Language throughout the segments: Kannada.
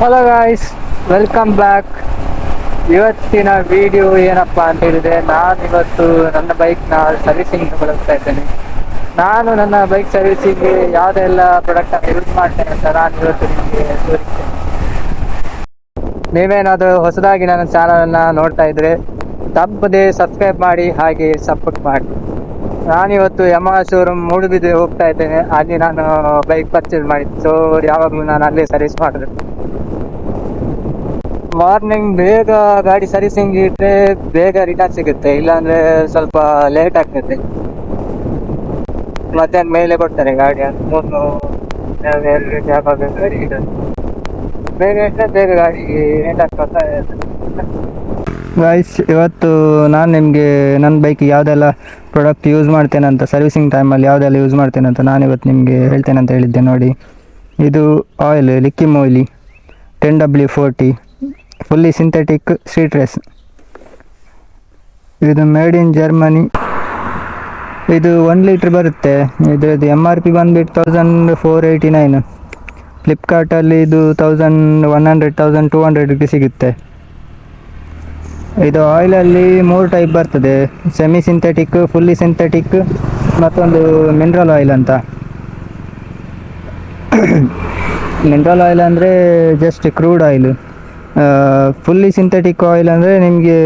Hello guys, welcome back. ಇವತ್ತಿನ ವಿಡಿಯೋ ಏನಪ್ಪ ಅಂತ ಹೇಳಿದ್ರೆ, ಇವತ್ತು ನನ್ನ ಬೈಕ್ನ ಸರ್ವಿಸಿಂಗ್ ತಗೊಳ್ತಾ ಇದ್ದೇನೆ. ನಾನು ನನ್ನ ಬೈಕ್ ಸರ್ವಿಸಿಂಗ್ಗೆ ಯಾವುದೆಲ್ಲ ಪ್ರಾಡಕ್ಟನ್ನು ಯೂಸ್ ಮಾಡ್ತೇನೆ ಅಂತ ನಾನು ಇವತ್ತು ನಿಮಗೆ ತೋರಿಸ್ತೇನೆ. ನೀವೇನಾದರೂ ಹೊಸದಾಗಿ ನನ್ನ ಚಾನಲನ್ನು ನೋಡ್ತಾ ಇದ್ರೆ ತಪ್ಪದೆ ಸಬ್ಸ್ಕ್ರೈಬ್ ಮಾಡಿ, ಹಾಗೆ ಸಪೋರ್ಟ್ ಮಾಡಿ. ನಾನಿವತ್ತು ಯಮಹ ಶೋರೂಮ್ ಮೂಡುಬಿದ್ರೆ ಹೋಗ್ತಾ ಇದ್ದೇನೆ. ಅಲ್ಲಿ ನಾನು ಬೈಕ್ ಪರ್ಚೇಸ್ ಮಾಡಿದ್ದು, ಸೊ ಯಾವಾಗಲೂ ನಾನು ಅಲ್ಲೇ ಸರ್ವಿಸ್ ಮಾಡಿದೆ. ಮಾರ್ನಿಂಗ್ ಬೇಗ ಗಾಡಿ ಸರ್ವಿಸಿಂಗ್ ಇಟ್ಟರೆ ಬೇಗ ರಿಟರ್ನ್ ಸಿಗುತ್ತೆ, ಇಲ್ಲಾಂದರೆ ಸ್ವಲ್ಪ ಲೇಟ್ ಆಗ್ತದೆ. ಮಧ್ಯಾಹ್ನ ಮೇಲೆ ಕೊಡ್ತಾರೆ ಗಾಡಿಯನ್ನು, ಬೇಗ ಇಟ್ಟರೆ ಬೇಗ ಗಾಡಿ ಲೇಟ್ ಆಗ್ತದೆ. ಗೈಸ್, ಇವತ್ತು ನಾನು ನಿಮಗೆ ನನ್ನ ಬೈಕ್ ಯಾವುದೆಲ್ಲ ಪ್ರಾಡಕ್ಟ್ ಯೂಸ್ ಮಾಡ್ತೇನೆ ಅಂತ, ಸರ್ವಿಸಿಂಗ್ ಟೈಮಲ್ಲಿ ಯಾವುದೆಲ್ಲ ಯೂಸ್ ಮಾಡ್ತೇನೆ ಅಂತ ನಾನು ಇವತ್ತು ನಿಮಗೆ ಹೇಳ್ತೇನೆ ಅಂತ ಹೇಳಿದ್ದೆ. ನೋಡಿ, ಇದು oil Liqui Moly 10W40 fully synthetic street race. ಇದು ಮೇಡ್ ಇನ್ ಜರ್ಮನಿ. ಇದು 1 ಲೀಟ್ರ್ ಬರುತ್ತೆ. ಇದರದ್ದು MRP ಬಂದುಬಿಟ್ಟು 1489. ಫ್ಲಿಪ್ಕಾರ್ಟಲ್ಲಿ ಇದು 1100 1200ಗೆ ಸಿಗುತ್ತೆ. ಇದು ಆಯಿಲಲ್ಲಿ 3 ಟೈಪ್ ಬರ್ತದೆ: ಸೆಮಿ ಸಿಂಥೆಟಿಕ್, ಫುಲ್ಲಿ ಸಿಂಥೆಟಿಕ್, ಮತ್ತೊಂದು ಮಿನರಲ್ ಆಯಿಲ್ ಅಂತ. ಮಿನರಲ್ ಆಯಿಲ್ ಅಂದರೆ just crude oil. Fully synthetic oil ಅಂದರೆ ನಿಮಗೆ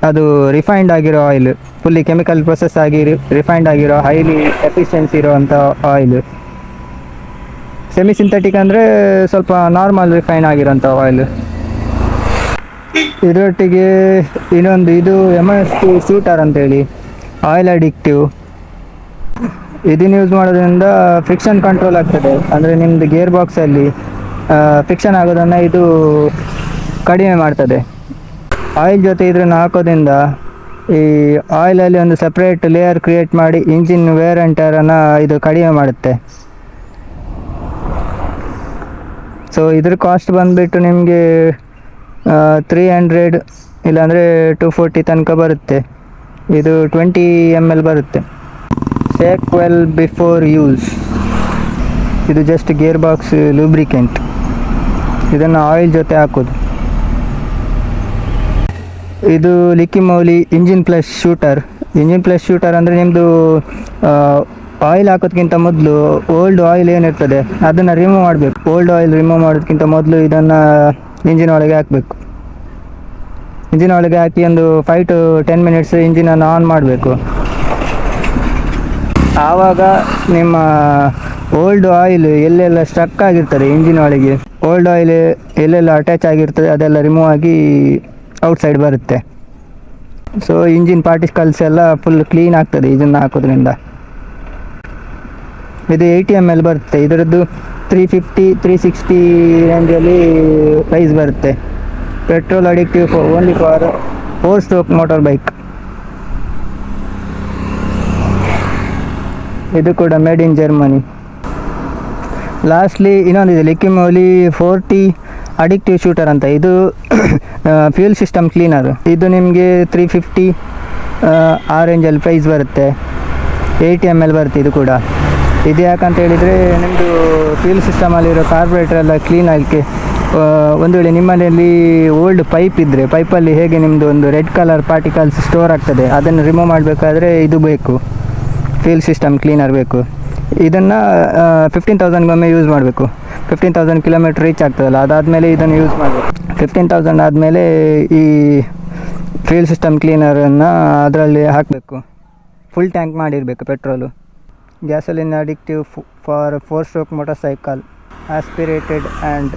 ಅದು ರಿಫೈನ್ಡ್ ಆಗಿರೋ ಆಯಿಲ್, ಫುಲ್ಲಿ ಕೆಮಿಕಲ್ ಪ್ರೊಸೆಸ್ ಆಗಿ ರಿಫೈನ್ಡ್ ಆಗಿರೋ ಹೈಲಿ ಎಫಿಷಿಯನ್ಸಿ ಇರೋವಂಥ ಆಯಿಲ್. ಸೆಮಿ ಸಿಂಥೆಟಿಕ್ ಅಂದರೆ ಸ್ವಲ್ಪ ನಾರ್ಮಲ್ ರಿಫೈನ್ ಆಗಿರೋಂಥ ಆಯಿಲ್. ಇದರೊಟ್ಟಿಗೆ ಇನ್ನೊಂದು, ಇದು MST ಶೂಟರ್ ಅಂತೇಳಿ ಆಯಿಲ್ ಅಡಿಕ್ಟಿವ್. ಇದನ್ನು ಯೂಸ್ ಮಾಡೋದ್ರಿಂದ ಫ್ರಿಕ್ಷನ್ ಕಂಟ್ರೋಲ್ ಆಗ್ತದೆ. ಅಂದರೆ ನಿಮ್ಮದು ಗೇರ್ ಬಾಕ್ಸಲ್ಲಿ ಫ್ರಿಕ್ಷನ್ ಆಗೋದನ್ನು ಇದು ಕಡಿಮೆ ಮಾಡ್ತದೆ. ಆಯಿಲ್ ಜೊತೆ ಇದನ್ನು ಹಾಕೋದ್ರಿಂದ ಈ ಆಯಿಲಲ್ಲಿ ಒಂದು ಸಪ್ರೇಟ್ ಲೇಯರ್ ಕ್ರಿಯೇಟ್ ಮಾಡಿ ಇಂಜಿನ್ ವೇರ್ ಆ್ಯಂಡ್ ಟೇರನ್ನು ಇದು ಕಡಿಮೆ ಮಾಡುತ್ತೆ. ಸೊ ಇದ್ರ ಕಾಸ್ಟ್ ಬಂದುಬಿಟ್ಟು ನಿಮಗೆ 300 ಇಲ್ಲಾಂದರೆ 240 ತನಕ ಬರುತ್ತೆ. ಇದು 20 ml ಬರುತ್ತೆ. Shake well before use. ಇದು ಜಸ್ಟ್ ಗೇರ್ ಬಾಕ್ಸ್ ಲೂಬ್ರಿಕೆಂಟ್. ಇದನ್ನು ಆಯಿಲ್ ಜೊತೆ ಹಾಕೋದು. ಇದು Liqui Moly engine plus shooter. Engine plus shooter ಅಂದರೆ ನಿಮ್ಮದು ಆಯಿಲ್ ಹಾಕೋದಕ್ಕಿಂತ ಮೊದಲು ಓಲ್ಡ್ ಆಯಿಲ್ ಏನಿರ್ತದೆ ಅದನ್ನು ರಿಮೂವ್ ಮಾಡಬೇಕು. ಓಲ್ಡ್ ಆಯಿಲ್ ರಿಮೂವ್ ಮಾಡೋದಕ್ಕಿಂತ ಮೊದಲು ಇದನ್ನು ಇಂಜಿನ್ ಒಳಗೆ ಹಾಕಬೇಕು. ಇಂಜಿನ್ ಒಳಗೆ ಹಾಕಿ ಒಂದು 5 to 10 ಮಿನಿಟ್ಸ್ ಇಂಜಿನನ್ನು ಆನ್ ಮಾಡಬೇಕು. ಆವಾಗ ನಿಮ್ಮ ಓಲ್ಡ್ ಆಯಿಲ್ ಎಲ್ಲೆಲ್ಲ ಸ್ಟ್ರಕ್ ಆಗಿರ್ತದೆ ಇಂಜಿನ್ ಒಳಗೆ, ಓಲ್ಡ್ ಆಯಿಲ್ ಎಲ್ಲೆಲ್ಲ ಅಟ್ಯಾಚ್ ಆಗಿರ್ತದೆ ಅದೆಲ್ಲ ರಿಮೂವ್ ಆಗಿ ಔಟ್ಸೈಡ್ ಬರುತ್ತೆ. ಸೊ ಇಂಜಿನ್ ಪಾರ್ಟಿಕಲ್ಸ್ ಎಲ್ಲ ಫುಲ್ ಕ್ಲೀನ್ ಆಗ್ತದೆ ಇದನ್ನು ಹಾಕೋದ್ರಿಂದ. ಇದು 80 ml ಬರುತ್ತೆ. ಇದರದ್ದು 350 360 ರೇಂಜಲ್ಲಿ ಪ್ರೈಸ್ ಬರುತ್ತೆ. Petrol addictive only for 4 stroke motor bike. ಇದು ಕೂಡ ಮೇಡ್ ಇನ್ ಜರ್ಮನಿ. ಲಾಸ್ಟ್ಲಿ ಇನ್ನೊಂದಿದೆ ಲಿಕ್ಕಿ ಮೌಲಿ 40 ಅಡಿಕ್ಟಿವ್ ಶೂಟರ್ ಅಂತ. ಇದು ಫ್ಯೂಲ್ ಸಿಸ್ಟಮ್ ಕ್ಲೀನರ್. ಇದು ನಿಮಗೆ 350 ಆ ರೇಂಜಲ್ಲಿ ಪ್ರೈಸ್ ಬರುತ್ತೆ. 80 ml ಬರುತ್ತೆ ಇದು ಕೂಡ. ಇದು ಯಾಕಂತ ಹೇಳಿದರೆ ನಿಮ್ಮದು ಫ್ಯೂಲ್ ಸಿಸ್ಟಮಲ್ಲಿರೋ ಕಾರ್ಬೊರೇಟರ್ ಎಲ್ಲ ಕ್ಲೀನ್ ಆಗಲಿಕ್ಕೆ, ಒಂದು ವೇಳೆ ನಿಮ್ಮನೆಯಲ್ಲಿ ಓಲ್ಡ್ ಪೈಪ್ ಇದ್ದರೆ ಪೈಪಲ್ಲಿ ಹೇಗೆ ನಿಮ್ಮದು ಒಂದು ರೆಡ್ ಕಲರ್ ಪಾರ್ಟಿಕಲ್ಸ್ ಸ್ಟೋರ್ ಆಗ್ತದೆ, ಅದನ್ನು ರಿಮೂವ್ ಮಾಡಬೇಕಾದ್ರೆ ಇದು ಬೇಕು, ಫ್ಯೂಲ್ ಸಿಸ್ಟಮ್ ಕ್ಲೀನರ್ ಬೇಕು. ಇದನ್ನು 15,000 ಯೂಸ್ ಮಾಡಬೇಕು. 15,000 ಕಿಲೋಮೀಟ್ರ್ ರೀಚ್ ಆಗ್ತದಲ್ಲ, ಅದಾದಮೇಲೆ ಇದನ್ನು ಯೂಸ್ ಮಾಡಬೇಕು. 15,000 ಆದಮೇಲೆ ಈ ಫ್ಯೂಲ್ ಸಿಸ್ಟಮ್ ಕ್ಲೀನರನ್ನು ಅದರಲ್ಲಿ ಹಾಕಬೇಕು. ಫುಲ್ ಟ್ಯಾಂಕ್ ಮಾಡಿರಬೇಕು petrol. Gasoline addictive for 4 stroke motor cycle, aspirated and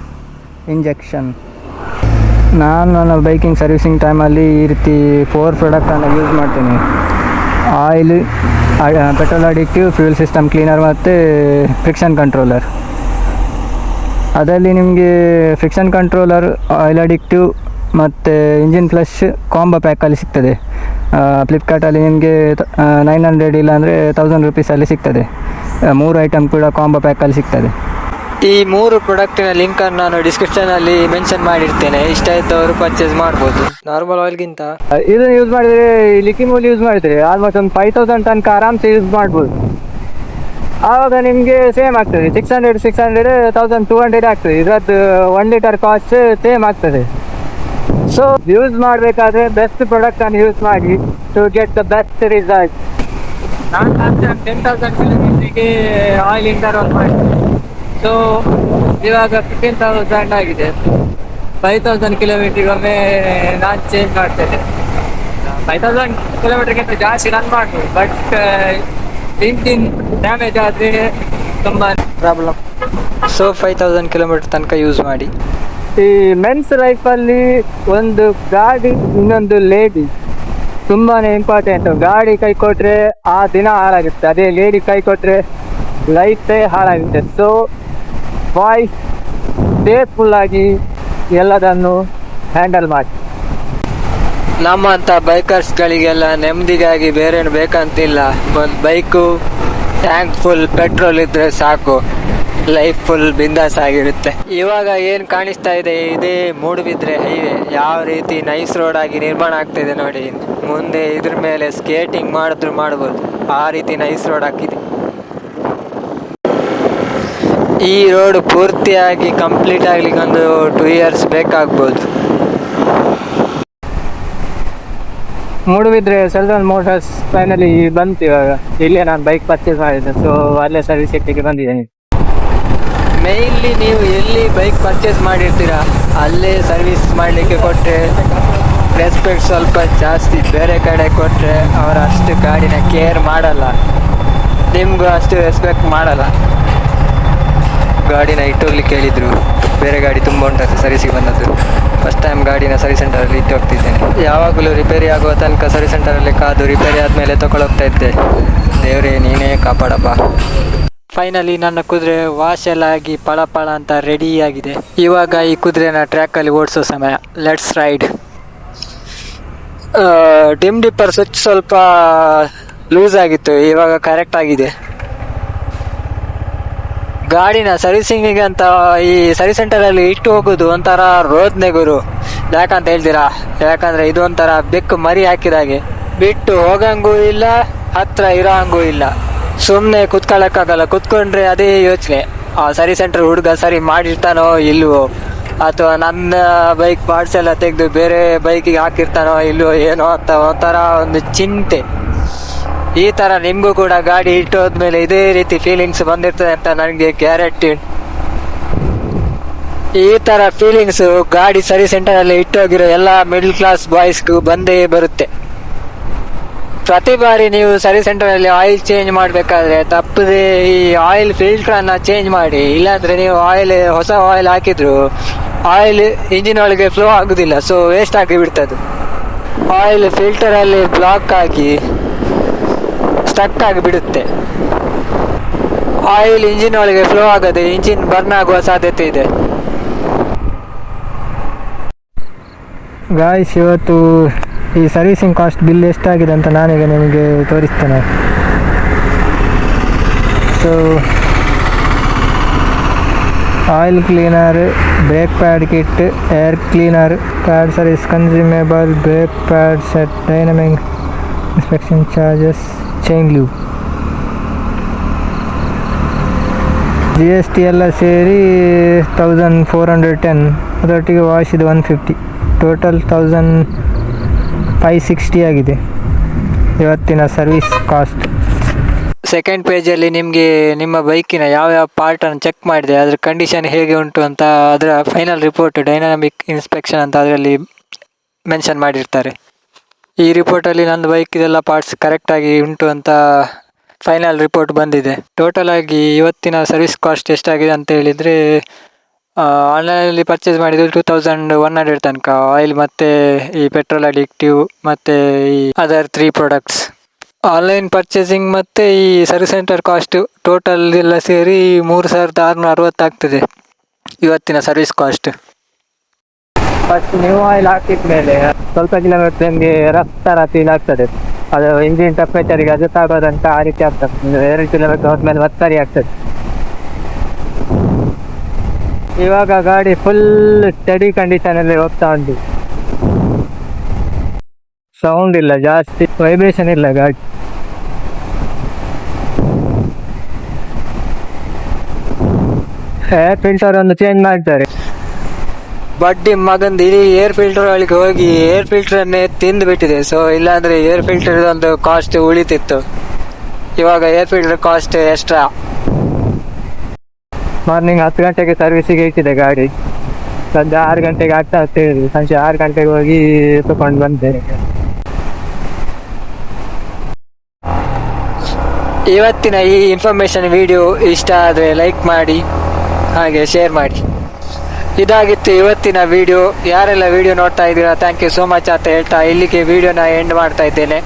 injection. ನಾನು ನನ್ನ ಬೈಕಿಂಗ್ ಸರ್ವಿಸಿಂಗ್ ಟೈಮಲ್ಲಿ ಈ ರೀತಿ 4 ಪ್ರಾಡಕ್ಟನ್ನು ಯೂಸ್ ಮಾಡ್ತೀನಿ: oil, petrol addictive, fuel system cleaner ಮತ್ತು ಫ್ರಿಕ್ಷನ್ ಕಂಟ್ರೋಲರ್. ಅದರಲ್ಲಿ ನಿಮಗೆ ಫ್ರಿಕ್ಷನ್ ಕಂಟ್ರೋಲರ್, ಆಯಿಲ್ ಅಡಿಕ್ಟಿವ್ ಮತ್ತು ಇಂಜಿನ್ ಫ್ಲಶ್ ಕಾಂಬೋ ಪ್ಯಾಕಲ್ಲಿ ಸಿಗ್ತದೆ. ಫ್ಲಿಪ್ಕಾರ್ಟಲ್ಲಿ ನಿಮಗೆ 900 ಇಲ್ಲಾಂದರೆ 1000 ರೂಪೀಸಲ್ಲಿ ಸಿಗ್ತದೆ. 3 ಐಟಮ್ ಕೂಡ ಕಾಂಬೋ ಪ್ಯಾಕಲ್ಲಿ ಸಿಗ್ತದೆ. ಈ 3 ಪ್ರಾಡಕ್ಟಿನ ಲಿಂಕನ್ನು ನಾನು ಡಿಸ್ಕ್ರಿಪ್ಷನಲ್ಲಿ ಮೆನ್ಷನ್ ಮಾಡಿರ್ತೇನೆ. ಇಷ್ಟ ಆಯ್ತವರು ಪರ್ಚೇಸ್ ಮಾಡ್ಬೋದು. ನಾರ್ಮಲ್ ಆಯಿಲ್ಗಿಂತ ಇದನ್ನು ಯೂಸ್ ಮಾಡಿದರೆ, ಲಿಕ್ಕಿ ಮೌಲಿ ಯೂಸ್ ಮಾಡಿದರೆ ಆಲ್ಮೋಸ್ಟ್ ಒಂದು 5,000 ತನಕ ಆರಾಮ್ಸೆ ಯೂಸ್ ಮಾಡ್ಬೋದು. ಆವಾಗ ನಿಮಗೆ ಸೇಮ್ ಆಗ್ತದೆ 600 1200 ಆಗ್ತದೆ. ಇದರದ್ದು 1 ಲೀಟರ್ ಕಾಸ್ಟ್ ಸೇಮ್ ಆಗ್ತದೆ. ಸೊ ಯೂಸ್ ಮಾಡಬೇಕಾದ್ರೆ ಬೆಸ್ಟ್ ಪ್ರಾಡಕ್ಟನ್ನು ಯೂಸ್ ಮಾಡಿ to get the best result. ನಾನು 10,000 ಕಿಲೋಮೀಟ್ರಿಗೆ ಆಯಿಲ್ ಇಂಟರ್ವಲ್ ಮಾಡಿದೆ. ಸೊ ಇವಾಗ 15,000 ಆಗಿದೆ. 5,000 ಕಿಲೋಮೀಟ್ರಿಗೆ ಒಮ್ಮೆ ನಾನು ಚೇಂಜ್ ಮಾಡ್ತೇನೆ. 5,000 ಕಿಲೋಮೀಟರ್ಗಿಂತ ಜಾಸ್ತಿ ರನ್ ಮಾಡ್ಬೋದು, ಬಟ್ ಇಂಜಿನ್ ಡ್ಯಾಮೇಜ್ ಆದರೆ ತುಂಬ ಪ್ರಾಬ್ಲಮ್. ಸೊ 5,000 ಕಿಲೋಮೀಟರ್ ತನಕ ಯೂಸ್ ಮಾಡಿ. ಈ ಮೆನ್ಸ್ ಲೈಫಲ್ಲಿ ಒಂದು ಗಾಡಿ ಇನ್ನೊಂದು ಲೇಡಿ ತುಂಬಾ ಇಂಪಾರ್ಟೆಂಟು. ಗಾಡಿ ಕೈ ಕೊಟ್ಟರೆ ಆ ದಿನ ಹಾಳಾಗುತ್ತೆ, ಅದೇ ಲೇಡಿ ಕೈ ಕೊಟ್ಟರೆ ಲೈಫೇ ಹಾಳಾಗುತ್ತೆ. ಸೊ ಬಾಯ್ಸ್ ಸೇಫ್ಫುಲ್ಲಾಗಿ ಎಲ್ಲದನ್ನು ಹ್ಯಾಂಡಲ್ ಮಾಡಿ. ನಮ್ಮಂಥ ಬೈಕರ್ಸ್ಗಳಿಗೆಲ್ಲ ನೆಮ್ಮದಿಗಾಗಿ ಬೇರೇನು ಬೇಕಂತಿಲ್ಲ. ಒಂದು ಬೈಕು ಟ್ಯಾಂಕ್ ಫುಲ್ ಪೆಟ್ರೋಲ್ ಇದ್ದರೆ ಸಾಕು, ಲೈಫ್ ಫುಲ್ ಬಿಂದಾಸ್ ಆಗಿರುತ್ತೆ. ಇವಾಗ ಏನು ಕಾಣಿಸ್ತಾ ಇದೆ ಇದೇ ಮೂಡುಬಿದ್ರೆ ಹೈವೇ. ಯಾವ ರೀತಿ ನೈಸ್ ರೋಡ್ ಆಗಿ ನಿರ್ಮಾಣ ಆಗ್ತಿದೆ ನೋಡಿ. ಮುಂದೆ ಇದ್ರ ಮೇಲೆ ಸ್ಕೇಟಿಂಗ್ ಮಾಡಿದ್ರು ಮಾಡ್ಬೋದು, ಆ ರೀತಿ ನೈಸ್ ರೋಡ್ ಹಾಕಿದೆ. ಈ ರೋಡ್ ಪೂರ್ತಿಯಾಗಿ ಕಂಪ್ಲೀಟ್ ಆಗ್ಲಿಕ್ಕೆ ಒಂದು 2 years ಬೇಕಾಗ್ಬೋದು. ಮೂಡುಬಿದ್ರೆ ಸೆಲ್ವನ್ ಮೋಟರ್ಸ್ ಫೈನಲಿ ಬಂತು. ಇವಾಗ ಇಲ್ಲೇ ನಾನು ಬೈಕ್ ಪರ್ಚೇಸ್ ಮಾಡಿದ್ದೆ, ಸೊ ಅಲ್ಲೇ ಸರ್ವಿಸ್ ಇಟ್ಟಿಗೆ ಬಂದಿದ್ದೇನೆ. ಮೇಯ್ನ್ಲಿ ನೀವು ಎಲ್ಲಿ ಬೈಕ್ ಪರ್ಚೇಸ್ ಮಾಡಿರ್ತೀರ ಅಲ್ಲೇ ಸರ್ವಿಸ್ ಮಾಡಲಿಕ್ಕೆ ಕೊಟ್ಟರೆ ರೆಸ್ಪೆಕ್ಟ್ ಸ್ವಲ್ಪ ಜಾಸ್ತಿ. ಬೇರೆ ಕಡೆ ಕೊಟ್ಟರೆ ಅವರು ಅಷ್ಟು ಗಾಡಿನ ಕೇರ್ ಮಾಡಲ್ಲ, ನಿಮಗೂ ಅಷ್ಟು ರೆಸ್ಪೆಕ್ಟ್ ಮಾಡಲ್ಲ. ಗಾಡಿನ ಇಟ್ಟೋಗ್ಲಿಕ್ಕೆ ಹೇಳಿದರು, ಬೇರೆ ಗಾಡಿ ತುಂಬ ಉಂಟಂತೆ ಸರ್ವಿಸಿಗೆ ಬಂದದ್ದು. ಫಸ್ಟ್ ಟೈಮ್ ಗಾಡಿನ ಸರ್ವಿಸ್ ಸೆಂಟರಲ್ಲಿ ಇಟ್ಟು ಹೋಗ್ತಿದ್ದೇನೆ. ಯಾವಾಗಲೂ ರಿಪೇರಿ ಆಗುವ ತನಕ ಸರ್ವಿಸ್ ಸೆಂಟರಲ್ಲಿ ಕಾದು ರಿಪೇರಿ ಆದಮೇಲೆ ತಗೊಳ್ಳೋಗ್ತಾ ಇದ್ದೆ. ದೇವರೇ ನೀನೇ ಕಾಪಾಡಪ್ಪ. ಫೈನಲಿ ನನ್ನ ಕುದುರೆ ವಾಶ್ ಎಲ್ಲ ಆಗಿ ಪಳ ಅಂತ ರೆಡಿ ಆಗಿದೆ. ಇವಾಗ ಈ ಕುದುರೆನ ಟ್ರ್ಯಾಕಲ್ಲಿ ಓಡಿಸೋ ಸಮಯ. Let's ride. Dim dipper switch ಸ್ವಲ್ಪ ಲೂಸ್ ಆಗಿತ್ತು, ಇವಾಗ ಕರೆಕ್ಟ್ ಆಗಿದೆ. ಗಾಡಿನ ಸರ್ವಿಸಿಂಗಿಗೆ ಅಂತ ಈ ಸರ್ವಿಸ್ ಸೆಂಟರಲ್ಲಿ ಇಟ್ಟು ಹೋಗೋದು ಒಂಥರ ರೋದನೆ ಗುರು. ಯಾಕಂತ ಹೇಳ್ತೀರಾ? ಯಾಕಂದರೆ ಇದು ಒಂಥರ ಬೆಕ್ಕು ಮರಿ ಹಾಕಿದಾಗೆ, ಬಿಟ್ಟು ಹೋಗಂಗೂ ಇಲ್ಲ, ಹತ್ರ ಇರೋ ಹಂಗೂ ಇಲ್ಲ. ಸುಮ್ಮನೆ ಕುತ್ಕೊಳ್ಳೋಕ್ಕಾಗಲ್ಲ, ಕುತ್ಕೊಂಡ್ರೆ ಅದೇ ಯೋಚನೆ, ಆ ಸರ್ವಿಸ್ ಸೆಂಟರ್ ಹುಡುಗ ಸರಿ ಮಾಡಿರ್ತಾನೋ ಇಲ್ವೋ, ಅಥವಾ ನನ್ನ ಬೈಕ್ ಪಾರ್ಟ್ಸ್ ಎಲ್ಲ ತೆಗೆದು ಬೇರೆ ಬೈಕಿಗೆ ಹಾಕಿರ್ತಾನೋ ಇಲ್ವೋ ಏನೋ ಅಂತ ಒಂಥರ ಒಂದು ಚಿಂತೆ. ಈ ಥರ ನಿಮಗೂ ಕೂಡ ಗಾಡಿ ಇಟ್ಟೋದ್ಮೇಲೆ ಇದೇ ರೀತಿ ಫೀಲಿಂಗ್ಸ್ ಬಂದಿರ್ತದೆ ಅಂತ ನನಗೆ ಗ್ಯಾರಂಟಿ. ಈ ಥರ ಫೀಲಿಂಗ್ಸು ಗಾಡಿ ಸರ್ವಿಸ್ ಸೆಂಟರಲ್ಲಿ ಇಟ್ಟೋಗಿರೋ ಎಲ್ಲ ಮಿಡ್ಲ್ ಕ್ಲಾಸ್ ಬಾಯ್ಸ್ಗೂ ಬಂದೇ ಬರುತ್ತೆ. ಪ್ರತಿ ಬಾರಿ ನೀವು ಸರ್ವಿಸ್ ಸೆಂಟರಲ್ಲಿ ಆಯಿಲ್ ಚೇಂಜ್ ಮಾಡಬೇಕಾದ್ರೆ ತಪ್ಪದೆ ಈ ಆಯಿಲ್ ಫಿಲ್ಟ್ರನ್ನು ಚೇಂಜ್ ಮಾಡಿ. ಇಲ್ಲಾಂದರೆ ನೀವು ಹೊಸ ಆಯಿಲ್ ಹಾಕಿದ್ರು ಆಯಿಲ್ ಇಂಜಿನ್ ಒಳಗೆ ಫ್ಲೋ ಆಗೋದಿಲ್ಲ, ಸೊ ವೇಸ್ಟ್ ಆಗಿ ಬಿಡ್ತದೆ. ಆಯಿಲ್ ಫಿಲ್ಟರಲ್ಲಿ ಬ್ಲಾಕ್ ಆಗಿ ಸ್ಟಕ್ ಆಗಿ ಬಿಡುತ್ತೆ. ಆಯಿಲ್ ಇಂಜಿನ್ ಒಳಗೆ ಫ್ಲೋ ಆಗದೆ ಇಂಜಿನ್ ಬರ್ನ್ ಆಗುವ ಸಾಧ್ಯತೆ ಇದೆ. ಗಾಯ್ಸ್, ಇವತ್ತು ಈ ಸರ್ವಿಸಿಂಗ್ ಕಾಸ್ಟ್ ಬಿಲ್ ಎಷ್ಟಾಗಿದೆ ಅಂತ ನಾನೀಗ ನಿಮಗೆ ತೋರಿಸ್ತೇನೆ. So oil cleaner, brake pad kit, air cleaner, pad service consumable, brake pad set, dynamic inspection charges, chain lube, GST ಎಲ್ಲ ಸೇರಿ 1410. ಅದರೊಟ್ಟಿಗೆ ವಾಶ್ ಇದು 150. ಟೋಟಲ್ 1560 ಆಗಿದೆ ಇವತ್ತಿನ ಸರ್ವಿಸ್ ಕಾಸ್ಟ್. ಸೆಕೆಂಡ್ ಪೇಜಲ್ಲಿ ನಿಮಗೆ ನಿಮ್ಮ ಬೈಕಿನ ಯಾವ್ಯಾವ ಪಾರ್ಟನ್ನು ಚೆಕ್ ಮಾಡಿದೆ, ಅದರ ಕಂಡೀಷನ್ ಹೇಗೆ ಉಂಟು ಅಂತ ಅದರ ಫೈನಲ್ ರಿಪೋರ್ಟ್ ಡೈನಾಮಿಕ್ ಇನ್ಸ್ಪೆಕ್ಷನ್ ಅಂತ ಅದರಲ್ಲಿ ಮೆನ್ಷನ್ ಮಾಡಿರ್ತಾರೆ. ಈ ರಿಪೋರ್ಟಲ್ಲಿ ನನ್ನ ಬೈಕಿದೆಲ್ಲ ಪಾರ್ಟ್ಸ್ ಕರೆಕ್ಟಾಗಿ ಉಂಟು ಅಂತ ಫೈನಲ್ ರಿಪೋರ್ಟ್ ಬಂದಿದೆ. ಟೋಟಲ್ ಆಗಿ ಇವತ್ತಿನ ಸರ್ವಿಸ್ ಕಾಸ್ಟ್ ಎಷ್ಟಾಗಿದೆ ಅಂತ ಹೇಳಿದರೆ, ಆನ್ಲೈನಲ್ಲಿ ಪರ್ಚೇಸ್ ಮಾಡಿದ್ದು 2100 ತನಕ. ಆಯಿಲ್ ಮತ್ತು ಈ ಪೆಟ್ರೋಲ್ ಅಡಿಕ್ಟಿವ್ ಮತ್ತು ಈ ಅದರ್ 3 ಪ್ರಾಡಕ್ಟ್ಸ್. ಆನ್ಲೈನ್ ಪರ್ಚೇಸಿಂಗ್ ಮತ್ತು ಈ ಸರ್ವಿಸ್ ಸೆಂಟರ್ ಕಾಸ್ಟು ಟೋಟಲ್ ಎಲ್ಲ ಸೇರಿ 3660 ಆಗ್ತದೆ ಇವತ್ತಿನ service cost. First new oil ಹಾಕಿದ ಮೇಲೆ ಸ್ವಲ್ಪ ಕಿಲೋಮೀಟರ್ ನಿಮಗೆ ರಫ್ ಥರ ಫೀಲ್ ಆಗ್ತದೆ. ಅದು ಇಂಜಿನ್ ಟೆಂಪರೇಚರಿಗೆ ಅಡ್ಜಸ್ಟ್ ಆಗೋದಂತ ಆ ರೀತಿ ಆಗ್ತದೆ. 2 ಕಿಲೋಮೀಟರ್ ಹೋದ್ಮೇಲೆ ಒತ್ತರಿ ಆಗ್ತದೆ. ಇವಾಗ ಗಾಡಿ ಫುಲ್ ಸ್ಟಡಿ ಕಂಡೀಷನಲ್ಲಿ ಹೋಗ್ತಾ ಉಂಟು. ಸೌಂಡ್ ಇಲ್ಲ, ಜಾಸ್ತಿ ವೈಬ್ರೇಷನ್ ಇಲ್ಲ ಗಾಡಿ. ಏರ್ ಫಿಲ್ಟರ್ ಒಂದು ಚೇಂಜ್ ಮಾಡ್ತಾರೆ. ಬಡ್ಡಿ ಮಗಂದು ಇಡೀ ಏರ್ ಫಿಲ್ಟರ್ ಒಳಗೆ ಹೋಗಿ ಏರ್ ಫಿಲ್ಟರ್ನೇ ತಿಂದು ಬಿಟ್ಟಿದೆ. ಸೊ ಇಲ್ಲಾಂದ್ರೆ ಏರ್ ಫಿಲ್ಟರ್ ಒಂದು ಕಾಸ್ಟ್ ಉಳಿತಿತ್ತು. ಇವಾಗ air filter cost extra. Morning 10 ಗಂಟೆಗೆ ಸರ್ವಿಸಿಗೆ ಇಟ್ಟಿದೆ ಗಾಡಿ. ಸದ್ಯ 6 ಗಂಟೆಗೆ ಆಗ್ತಾ ಹೇಳಿದ್ರು. ಸಂಜೆ 6 ಗಂಟೆಗೆ ಹೋಗಿ ತಗೊಂಡು ಬಂದೆ. ಇವತ್ತಿನ ಈ ಇನ್ಫಾರ್ಮೇಶನ್ ವಿಡಿಯೋ ಇಷ್ಟ ಆದರೆ ಲೈಕ್ ಮಾಡಿ, ಹಾಗೆ ಶೇರ್ ಮಾಡಿ. ಇದಾಗಿತ್ತು ಇವತ್ತಿನ ವಿಡಿಯೋ. ಯಾರೆಲ್ಲ ವಿಡಿಯೋ ನೋಡ್ತಾ ಇದ್ದೀರಾ ಥ್ಯಾಂಕ್ ಯು ಸೋ ಮಚ್ ಅಂತ ಹೇಳ್ತಾ ಇಲ್ಲಿಗೆ ವಿಡಿಯೋನ ಎಂಡ್ ಮಾಡ್ತಾ ಇದ್ದೇನೆ.